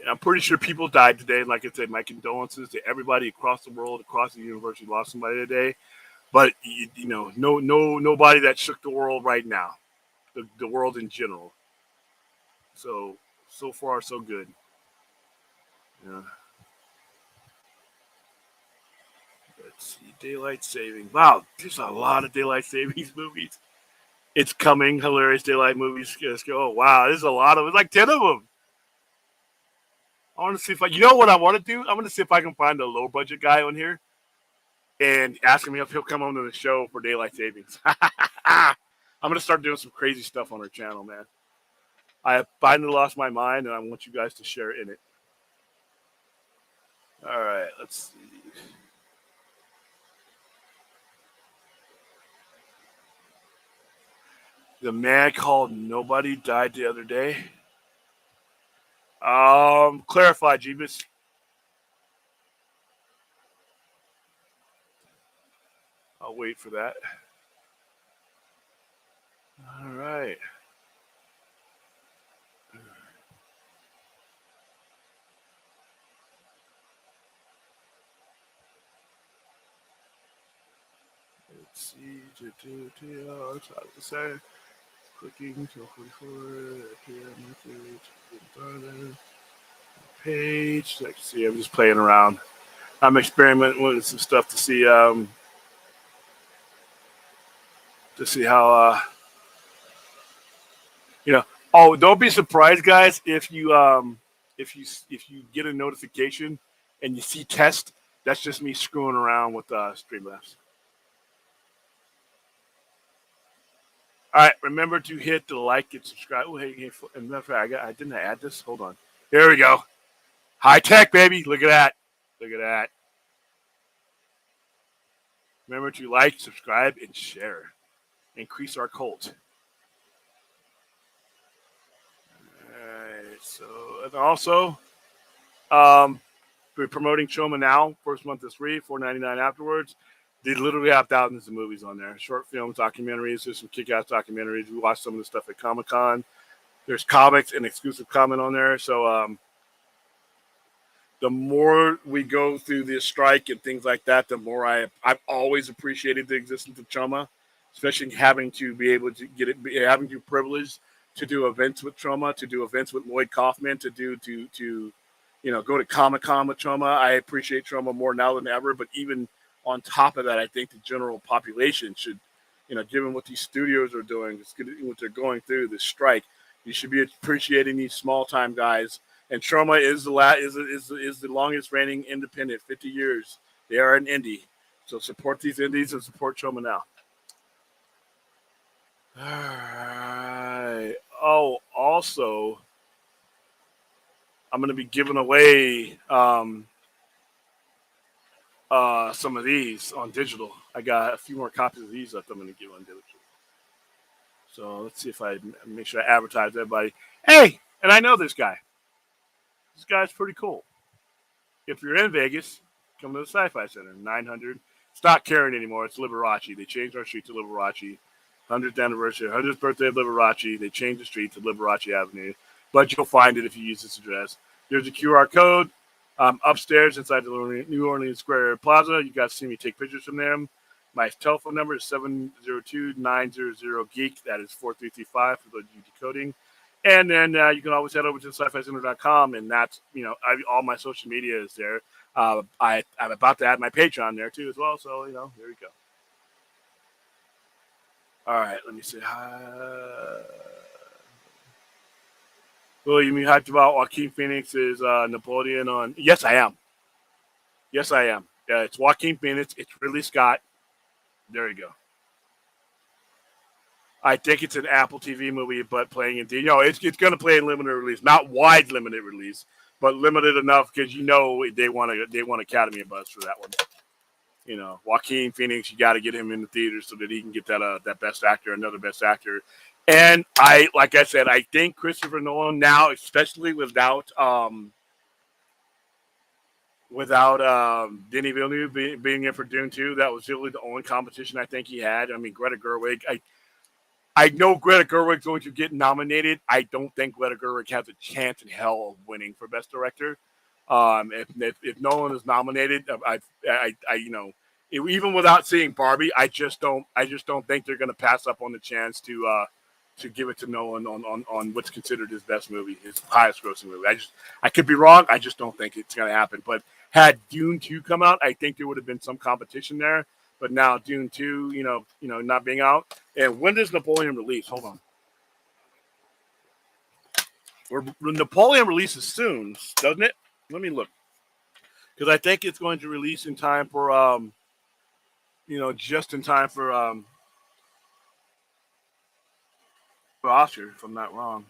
I'm pretty sure people died today. Like I said, my condolences to everybody across the world, across the universe who lost somebody today. But nobody that shook the world right now. The world in general. So far so good. Yeah. Let's see, daylight saving. Wow, there's a lot of daylight savings movies. It's coming, hilarious daylight movies. Let's go. Oh wow, there's a lot of. It's like 10 of them. I want to see if I. You know what I want to do? I want to see if I can find a low budget guy on here and ask him if he'll come on to the show for daylight savings. I'm gonna start doing some crazy stuff on our channel, man. I have finally lost my mind, and I want you guys to share in it. All right, let's see. The man called Nobody died the other day. Clarify, Jeebus. I'll wait for that. All right. Let's see. It's hard to say. Clicking to 44 message. Page. I can see. I'm just playing around. I'm experimenting with some stuff to see how you know. Oh, don't be surprised, guys, if you get a notification and you see test. That's just me screwing around with Streamlabs. All right, remember to hit the like and subscribe. Oh, hey, and matter of fact, I didn't add this. Hold on. Here we go. High tech, baby. Look at that. Look at that. Remember to like, subscribe, and share. Increase our cult. All right. So, and also, we're promoting Choma now. First month is free, $4.99 afterwards. They literally have thousands of movies on there. Short films, documentaries. There's some kick-ass documentaries. We watched some of the stuff at Comic-Con. There's comics and exclusive comment on there. So the more we go through this strike and things like that, the more I've always appreciated the existence of Choma, especially having to be able to get it, having to privilege to do events with Choma, to do events with Lloyd Kaufman, to go to Comic-Con with Choma. I appreciate Choma more now than ever. But even on top of that, I think the general population should, given what these studios are doing, what they're going through, this strike, you should be appreciating these small-time guys. And Choma is the longest reigning independent, 50 years. They are an indie. So support these indies and support Choma now. All right. Oh, also, I'm going to be giving away some of these on digital. I got a few more copies of these that I'm going to give on digital. So let's see if I make sure I advertise to everybody. Hey, and I know this guy. This guy's pretty cool. If you're in Vegas, come to the Sci-Fi Center. 900. It's not Karen anymore. It's Liberace. They changed our street to Liberace. 100th anniversary, 100th birthday of Liberace. They changed the street to Liberace Avenue, but you'll find it if you use this address. There's a QR code upstairs inside the New Orleans Square Plaza. You guys see me take pictures from them. My telephone number is 702-900-GEEK. That is 4335 for those decoding. And then you can always head over to sci-fi-center.com, and that's, all my social media is there. I'm about to add my Patreon there, too, as well. So, there we go. All right, let me say hi. Well, you mean hyped about Joaquin Phoenix's Napoleon on? Yes, I am. Yes, I am. Yeah, it's Joaquin Phoenix. It's Ridley Scott. There you go. I think it's an Apple TV movie, but playing in it's going to play in limited release, not wide limited release, but limited enough because they want Academy buzz for that one. Joaquin Phoenix, you got to get him in the theaters so that he can get that best actor, another best actor. And like I said, I think Christopher Nolan now, especially without Denis Villeneuve being in for Dune 2, that was really the only competition I think he had. I mean, Greta Gerwig, I know Greta Gerwig's going to get nominated. I don't think Greta Gerwig has a chance in hell of winning for Best Director. If Nolan is nominated, even without seeing Barbie, I just don't think they're going to pass up on the chance to give it to Nolan on what's considered his best movie, his highest grossing movie. I could be wrong. I just don't think it's going to happen. But had Dune 2 come out, I think there would have been some competition there. But now Dune 2, not being out. And when does Napoleon release? Hold on. Napoleon releases soon, doesn't it? Let me look. Because I think it's going to release in time for, just in time for Oscar, if I'm not wrong.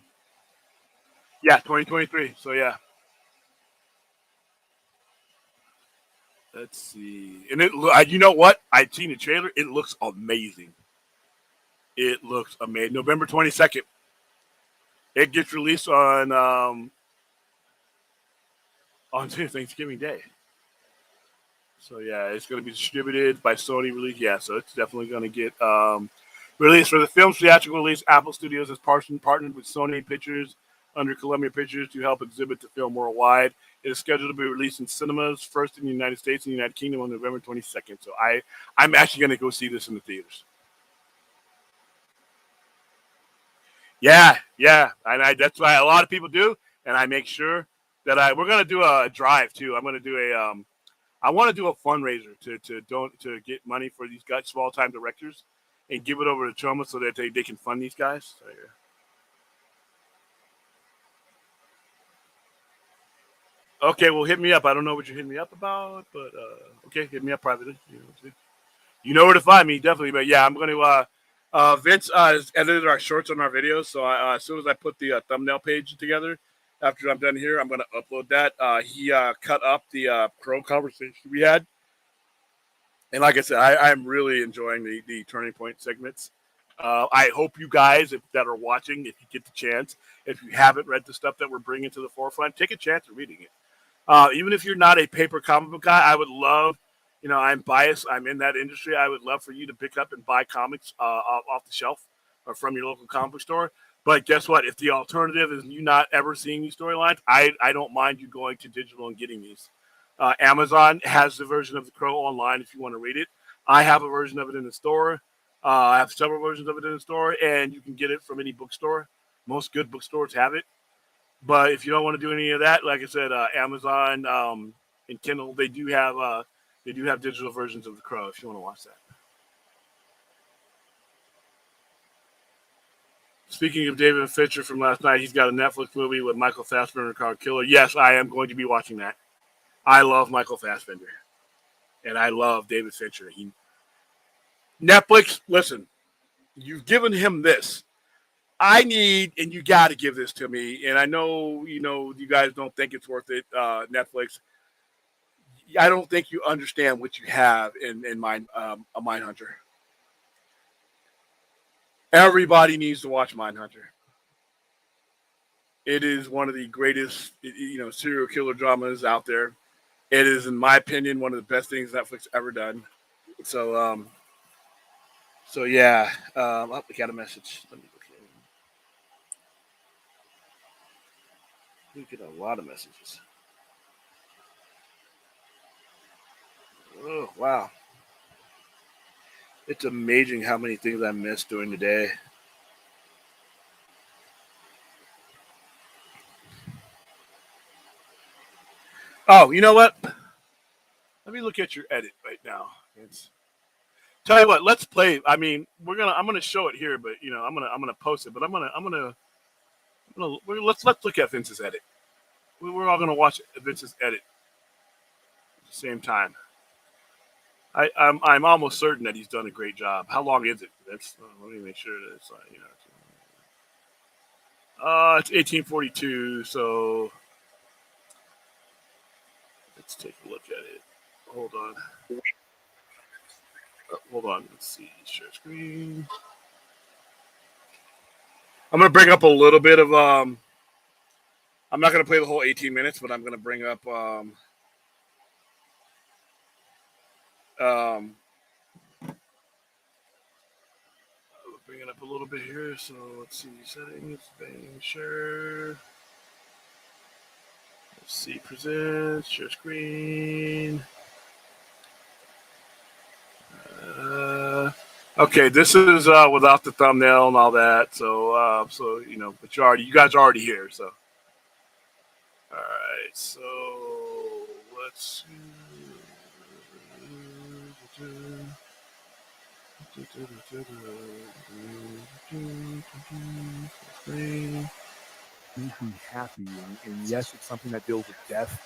Yeah, 2023. So, yeah. Let's see. And you know what? I've seen the trailer. It looks amazing. It looks amazing. November 22nd. It gets released on Thanksgiving Day. So, yeah, it's going to be distributed by Sony release. Yeah, so it's definitely going to get released. For the film's theatrical release, Apple Studios has partnered with Sony Pictures under Columbia Pictures to help exhibit the film worldwide. It is scheduled to be released in cinemas, first in the United States and the United Kingdom on November 22nd. So I'm actually going to go see this in the theaters. Yeah. And that's why a lot of people do. And I make sure that we're going to do a drive too. I'm going to do I want to do a fundraiser to get money for these guys, small time directors, and give it over to Troma so that they can fund these guys. So, yeah. Okay, well, hit me up. I don't know what you're hitting me up about, but okay, hit me up privately. You know where to find me, definitely. But yeah, I'm going to. Vince has edited our shorts on our videos, so as soon as I put the thumbnail page together, after I'm done here, I'm going to upload that. He cut up the Crow conversation we had, and like I said, I'm really enjoying the Turning Point segments. I hope you guys that are watching, if you get the chance, if you haven't read the stuff that we're bringing to the forefront, take a chance at reading it. Even if you're not a paper comic book guy, I would love, I'm biased. I'm in that industry. I would love for you to pick up and buy comics off the shelf or from your local comic book store. But guess what? If the alternative is you not ever seeing these storylines, I don't mind you going to digital and getting these. Amazon has the version of The Crow online if you want to read it. I have a version of it in the store. I have several versions of it in the store, and you can get it from any bookstore. Most good bookstores have it. But if you don't want to do any of that, like I said, Amazon and Kindle, they do have digital versions of The Crow if you want to watch that. Speaking of David Fincher from last night, he's got a Netflix movie with Michael Fassbender called Killer. Yes, I am going to be watching that. I love Michael Fassbender, and I love David Fincher. Netflix, listen, you've given him this. I need, and you got to give this to me. And I know, you guys don't think it's worth it, Netflix. I don't think you understand what you have in a Mindhunter. Everybody needs to watch Mindhunter. It is one of the greatest, serial killer dramas out there. It is, in my opinion, one of the best things Netflix ever done. So, so yeah. Oh, we got a message. Let me look at it. We get a lot of messages. Oh wow! It's amazing how many things I missed during the day. Oh, you know what? Let me look at your edit right now. It's, tell you what, let's play. I mean, I'm gonna show it here, but I'm gonna post it. But let's look at Vince's edit. We're all gonna watch Vince's edit at the same time. I'm almost certain that he's done a great job. How long is it? Let me make sure that it's 1842. So let's take a look at it. Hold on. Hold on. Let's see. Share screen. I'm gonna bring up a little bit of I'm not gonna play the whole 18 minutes, but I'm gonna bring up bring it up a little bit here. So let's see settings, bang, share. Let's see presents, share screen. Okay, this is without the thumbnail and all that. So but you guys are already here. So all right, so let's. Happy, and yes, it's something that deals with death,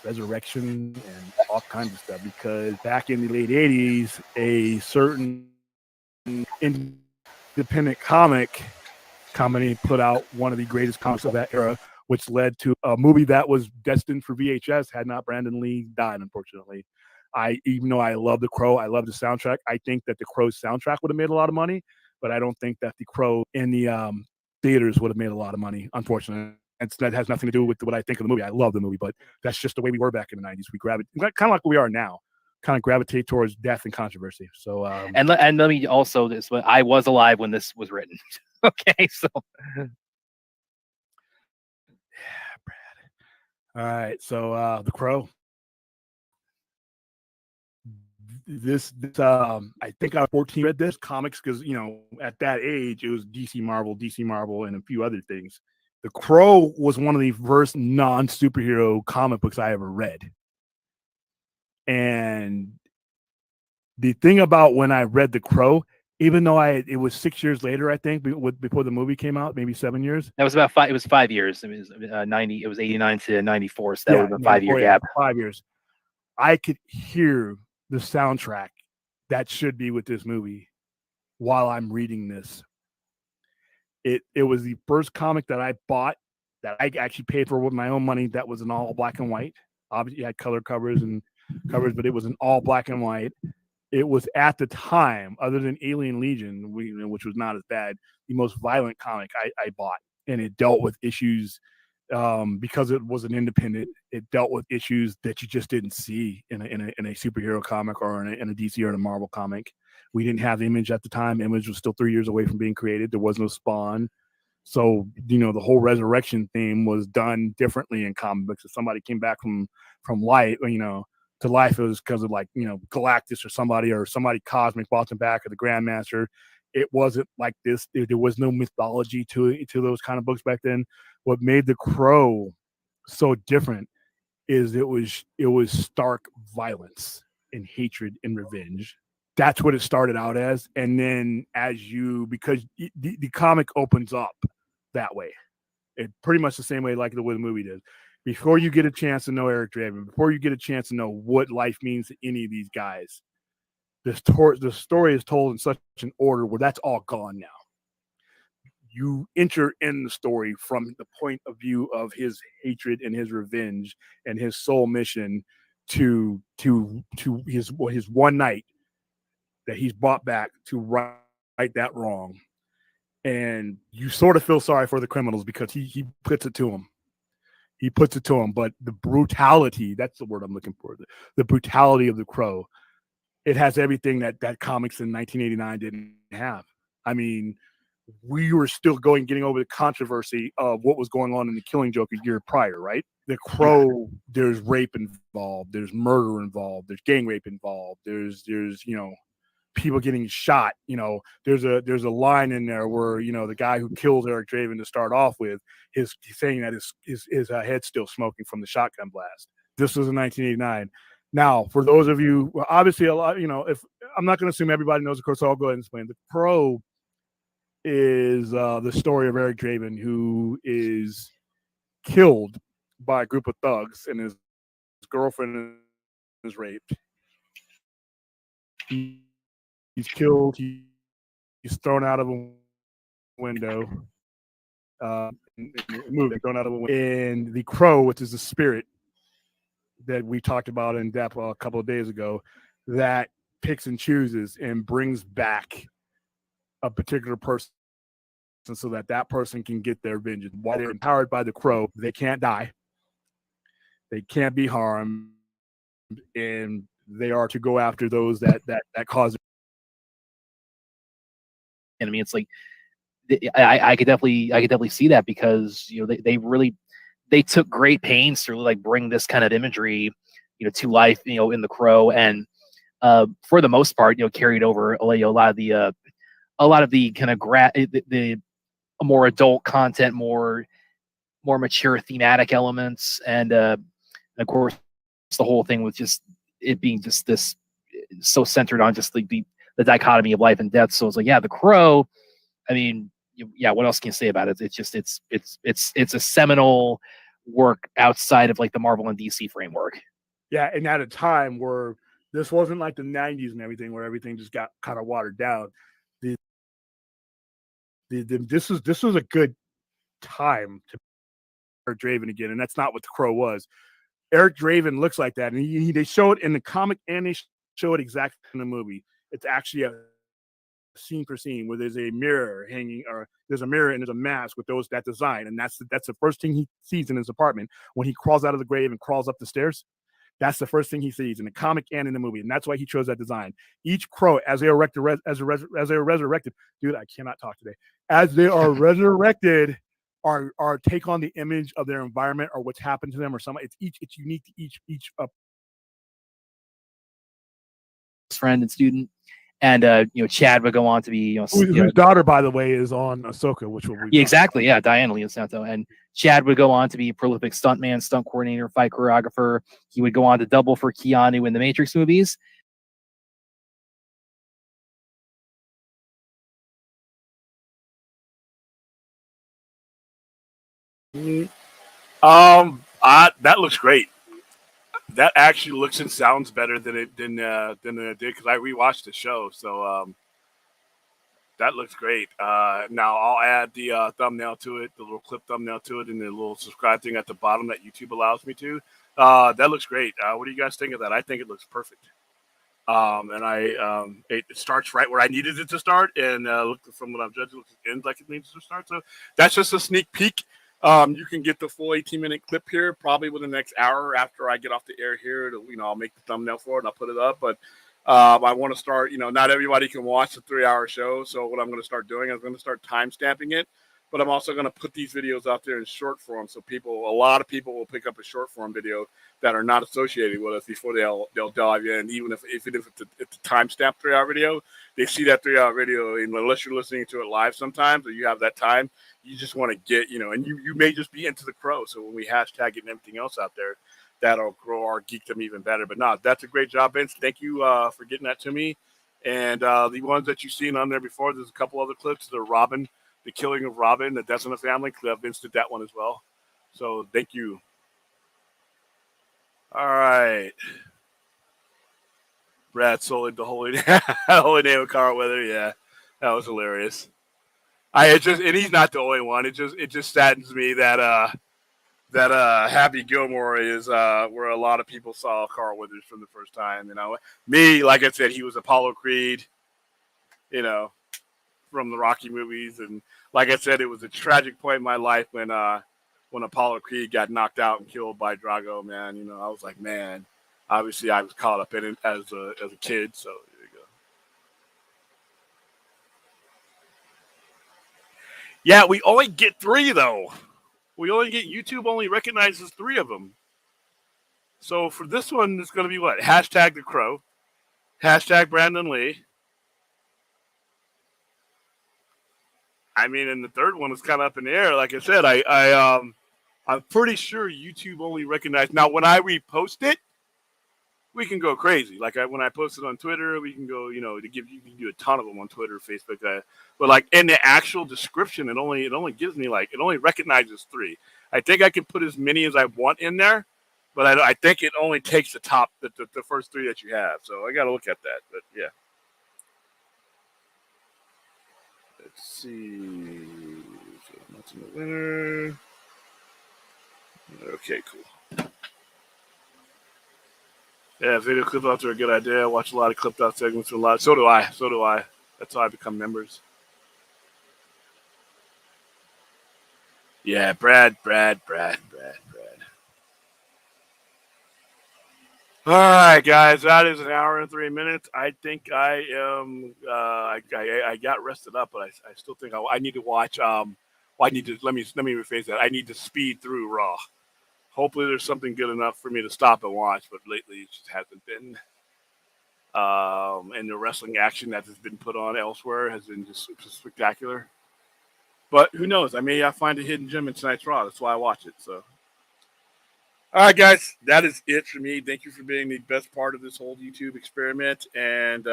resurrection, and all kinds of stuff. Because back in the late '80s, a certain independent comic company put out one of the greatest comics of that era, which led to a movie that was destined for VHS had not Brandon Lee died, unfortunately. Even though I love The Crow, I love the soundtrack. I think that The Crow's soundtrack would have made a lot of money, but I don't think that The Crow in the theaters would have made a lot of money, unfortunately. And that has nothing to do with what I think of the movie. I love the movie, but that's just the way we were back in the 90s. We gravitate, kind of like we are now, kind of gravitate towards death and controversy. So, and let me also this, I was alive when this was written. Okay, so. Yeah, Brad. All right, so The Crow. This I think I was 14 read this comics because at that age it was DC Marvel, and a few other things. The Crow was one of the first non-superhero comic books I ever read, and the thing about when I read The Crow, even though it was 6 years later, I think before the movie came out, maybe 7 years. That was about 5. It was 5 years. It was 90. It was 89 to 94. So that would have been a 5-year gap. 5 years. I could hear the soundtrack that should be with this movie while I'm reading this. It was the first comic that I bought that I actually paid for with my own money that was in all black and white. Obviously, it had color covers, but it was in all black and white. It was at the time, other than Alien Legion, which was not as bad, the most violent comic I bought, and it dealt with issues because it was an independent. It dealt with issues that you just didn't see in a superhero comic or in a DC or in a Marvel comic. We didn't have Image at the time. Image was still 3 years away from being created. There was no Spawn. So, the whole resurrection theme was done differently in comic books. If somebody came back from light, to life, it was because of Galactus or somebody cosmic brought them back, or the Grandmaster. It wasn't like this. There was no mythology to those kind of books back then. What made The Crow so different is it was stark violence and hatred and revenge. That's what it started out as, and then because the comic opens up that way, it pretty much the same way like the way the movie did. Before you get a chance to know Eric Draven, before you get a chance to know what life means to any of these guys, the story is told in such an order where that's all gone now. You enter in the story from the point of view of his hatred and his revenge and his sole mission to his one night that he's brought back to right that wrong. And you sort of feel sorry for the criminals because he puts it to them. He puts it to him, but the brutality, that's the word I'm looking for. The brutality of the Crow. It has everything that comics in 1989 didn't have. I mean, we were still getting over the controversy of what was going on in the Killing Joke a year prior, right? The Crow, there's rape involved, there's murder involved, there's gang rape involved, there's people getting shot. There's a line in there where the guy who kills Eric Draven to start off with he's saying that his head's still smoking from the shotgun blast. This was in 1989. Now, for those of you, obviously a lot, if I'm not going to assume everybody knows the Crow, so I'll go ahead and explain. The Crow is the story of Eric Draven, who is killed by a group of thugs, and his girlfriend is raped. He's killed. He's thrown out of a window. Thrown out of a window. And the Crow, which is the spirit that we talked about in depth a couple of days ago, that picks and chooses and brings back a particular person so that person can get their vengeance. While they're empowered by the Crow, they can't die. They can't be harmed. And they are to go after those that cause. And I mean, it's like I could definitely see that, because they took great pains to really bring this kind of imagery to life in the Crow, and for the most part carried over a lot of the kind of the more adult content, more mature thematic elements, and of course the whole thing with just it being just this so centered on just the dichotomy of life and death. So it's like, yeah, the Crow, I mean, what else can you say about it? It's a seminal work outside of the Marvel and DC framework. Yeah, and at a time where this wasn't like the 90s and everything, where everything just got kind of watered down. This was a good time to Eric Draven again, and that's not what the Crow was. Eric Draven looks like that, and they show it in the comic and they show it exactly in the movie. It's actually a scene for scene where there's a mirror hanging, or there's a mirror and there's a mask with that design, and that's the first thing he sees in his apartment when he crawls out of the grave and crawls up the stairs. That's the first thing he sees in the comic and in the movie, and that's why he chose that design. Each Crow, as they are resurrected, dude, I cannot talk today. As they are resurrected, are take on the image of their environment or what's happened to them or something. It's unique to each friend and student. And Chad would go on to be whose daughter, by the way, is on Ahsoka, which will be exactly, yeah, Diana Leon Santo. And Chad would go on to be a prolific stuntman, stunt coordinator, fight choreographer. He would go on to double for Keanu in the Matrix movies. That looks great. That actually looks and sounds better than it did, because I rewatched the show. So that looks great. Now I'll add the thumbnail to it, the little clip thumbnail to it, and the little subscribe thing at the bottom that YouTube allows me to. That looks great. What do you guys think of that? I think it looks perfect. And it starts right where I needed it to start, and from what I'm judging, it ends like it needs to start. So that's just a sneak peek. You can get the full 18-minute clip here probably within the next hour after I get off the air here. I'll make the thumbnail for it and I'll put it up. But I want to start, not everybody can watch a 3-hour show. So what I'm going to start doing, I'm going to start time stamping it. But I'm also going to put these videos out there in short form, so a lot of people will pick up a short form video that are not associated with us before they'll dive in. Even if it's a timestamp 3-hour video, they see that 3-hour video, and unless you're listening to it live sometimes or you have that time, you just want to get, and you may just be into the Crow. So when we hashtag it and everything else out there, that'll grow our geekdom even better. But no, that's a great job, Vince. Thank you for getting that to me. And the ones that you've seen on there before, there's a couple other clips. The Robin. The Killing of Robin, the Death in the Family. Vince did that one as well. So thank you. All right. Brad sold the holy name of Carl Weather. Yeah, that was hilarious. And he's not the only one. It just saddens me that Happy Gilmore is where a lot of people saw Carl Weathers from the first time. Me, like I said, he was Apollo Creed. From the Rocky movies, and like I said, it was a tragic point in my life when when Apollo Creed got knocked out and killed by Drago, man, I was like, man, obviously I was caught up in it as a kid, so there you go. Yeah, we only get 3 though. YouTube only recognizes 3 of them. So for this one, it's going to be what? Hashtag The Crow, hashtag Brandon Lee. I mean, and the third one is kind of up in the air. Like I said, I'm pretty sure YouTube only recognizes. Now, when I repost it, we can go crazy. Like when I post it on Twitter, we can go, you can do a ton of them on Twitter, Facebook. But like in the actual description, it only gives me it only recognizes 3. I think I can put as many as I want in there, but I think it only takes the top, the first 3 that you have. So I got to look at that. But yeah. Let's see. So that's in the winner. Okay, cool. Yeah, video clip outs are a good idea. I watch a lot of clipped out segments a lot. So do I. That's how I become members. Yeah, Brad. All right, guys, that is an hour and 3 minutes. I think I am. I got rested up, but I still think I need to watch. I need to let me rephrase that. I need to speed through Raw. Hopefully, there's something good enough for me to stop and watch, but lately it just hasn't been. And the wrestling action that has been put on elsewhere has been just spectacular. But who knows? I may find a hidden gem in tonight's Raw. That's why I watch it. So. All right, guys, that is it for me. Thank you for being the best part of this whole YouTube experiment. And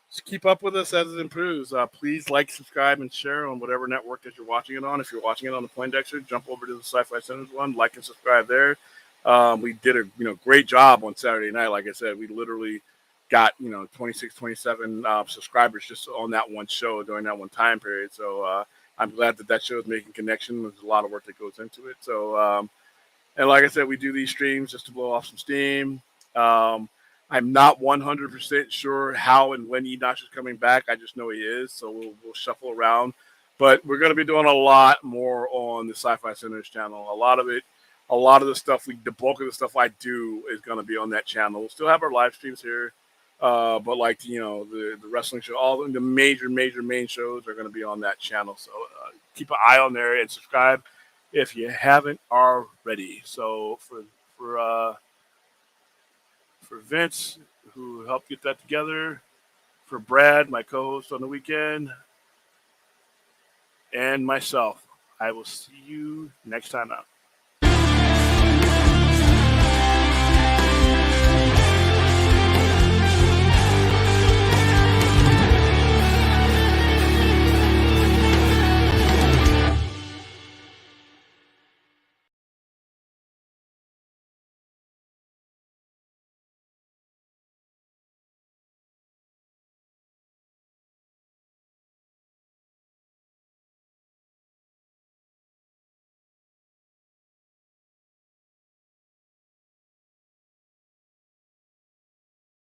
just keep up with us as it improves. Please like, subscribe, and share on whatever network that you're watching it on. If you're watching it on the Poindexter, jump over to the Sci-Fi Centers one, like and subscribe there. We did a great job on Saturday night. Like I said, we literally got 26, 27 subscribers just on that one show during that one time period. So I'm glad that show is making connection. There's a lot of work that goes into it. So and like I said, we do these streams just to blow off some steam. I'm not 100% sure how and when Enosh is coming back. I just know he is, so we'll shuffle around. But we're going to be doing a lot more on the Sci-Fi Centers channel. A lot of the stuff, the bulk of the stuff I do is going to be on that channel. We'll still have our live streams here, but the wrestling show, all the major main shows are going to be on that channel. So keep an eye on there and subscribe if you haven't already. So for Vince, who helped get that together, for Brad, my co-host on the weekend, and myself, I will see you next time out.